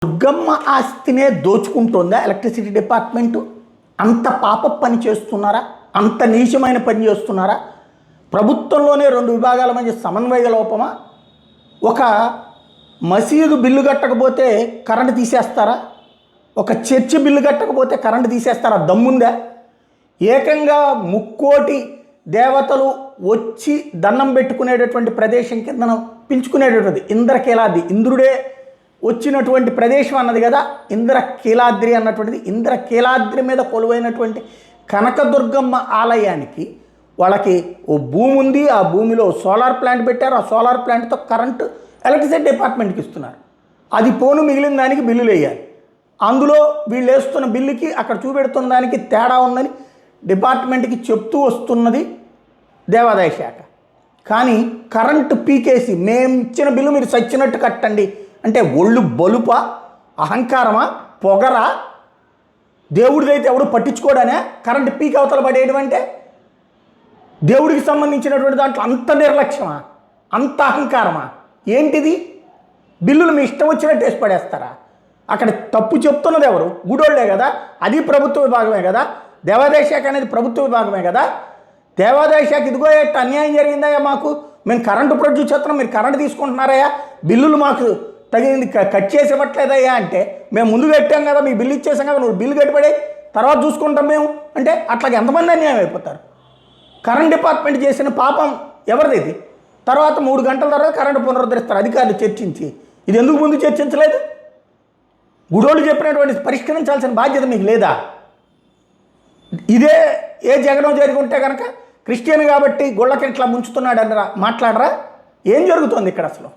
దుర్గమ్మ ఆస్తినే దోచుకుంటోందా electricity department? అంత పాప పని చేస్తున్నారా? అంత నీచమైన పని చేస్తున్నారా? ప్రభుత్వంలోనే రెండు విభాగాల మధ్య సమన్వయ లోపమా? ఒక మసీదు బిల్లు కట్టకపోతే కరెంటు తీసేస్తారా? ఒక చర్చి బిల్లు కట్టకపోతే కరెంటు తీసేస్తారా? దమ్ముందా? ఏకంగా ముక్కోటి దేవతలు వచ్చి దండం పెట్టుకునేటటువంటి ప్రదేశం కింద పిలుచుకునేటటువంటిది ఇంద్రకీలాద్రి, ఇంద్రుడే వచ్చినటువంటి ప్రదేశం అన్నది కదా ఇంద్రకీలాద్రి అన్నటువంటిది. ఇంద్రకీలాద్రి మీద కొలువైనటువంటి కనకదుర్గమ్మ ఆలయానికి వాళ్ళకి ఓ భూమి ఉంది, ఆ భూమిలో సోలార్ ప్లాంట్ పెట్టారు. ఆ సోలార్ ప్లాంట్తో కరెంటు ఎలక్ట్రిసిటీ డిపార్ట్మెంట్కి ఇస్తున్నారు. అది పోను మిగిలిన దానికి బిల్లులు వేయాలి. అందులో వీళ్ళు వేస్తున్న బిల్లుకి అక్కడ చూపెడుతున్న దానికి తేడా ఉందని డిపార్ట్మెంట్కి చెప్తూ వస్తున్నది దేవాదాయ శాఖ. కానీ కరెంటు పీకేసి మేము ఇచ్చిన బిల్లు మీరు సచ్చినట్టు కట్టండి అంటే ఒళ్ళు బలుపా, అహంకారమా, పొగరా? దేవుడిదైతే ఎవడు పట్టించుకోడానే కరెంటు పీక్ అవతల పడేయడం అంటే దేవుడికి సంబంధించినటువంటి దాంట్లో అంత నిర్లక్ష్యమా, అంత అహంకారమా? ఏంటిది? బిల్లులు మీ ఇష్టం వచ్చినట్టు వేసి పడేస్తారా? అక్కడ తప్పు చెప్తున్నది ఎవరు? గుడోళ్లే కదా. అది ప్రభుత్వ విభాగమే కదా. దేవాదాయ శాఖ అనేది ప్రభుత్వ విభాగమే కదా. దేవాదాయ శాఖ ఇదిగో ఎట్టు అన్యాయం జరిగిందయ్యా, మాకు మేము కరెంటు ప్రొడ్యూస్ చేస్తున్నాం, మీరు కరెంటు తీసుకుంటున్నారయ్యా, బిల్లులు మాకు తగినది కట్ చేసి ఇవ్వట్లేదయ్యా అంటే మేము ముందు కట్టాం కదా, మీ బిల్లు ఇచ్చేసాం కదా, నువ్వు బిల్లు కట్టిపడే తర్వాత చూసుకుంటాం మేము అంటే అట్లాగే ఎంతమంది అన్యాయం అయిపోతారు? కరెంట్ డిపార్ట్మెంట్ చేసిన పాపం ఎవరిది? తర్వాత 3 గంటల తర్వాత కరెంటు పునరుద్ధరిస్తారు అధికారులు చర్చించి. ఇది ఎందుకు ముందు చర్చించలేదు? గుడోళ్ళు చెప్పినటువంటి పరిష్కరించాల్సిన బాధ్యత మీకు లేదా? ఇదే ఏ జగనం జరిగి ఉంటే కనుక క్రిస్టియన్ కాబట్టి గుళ్ళకి ఇట్లా ముంచుతున్నాడు అని మాట్లాడరా? ఏం జరుగుతుంది ఇక్కడ అసలు?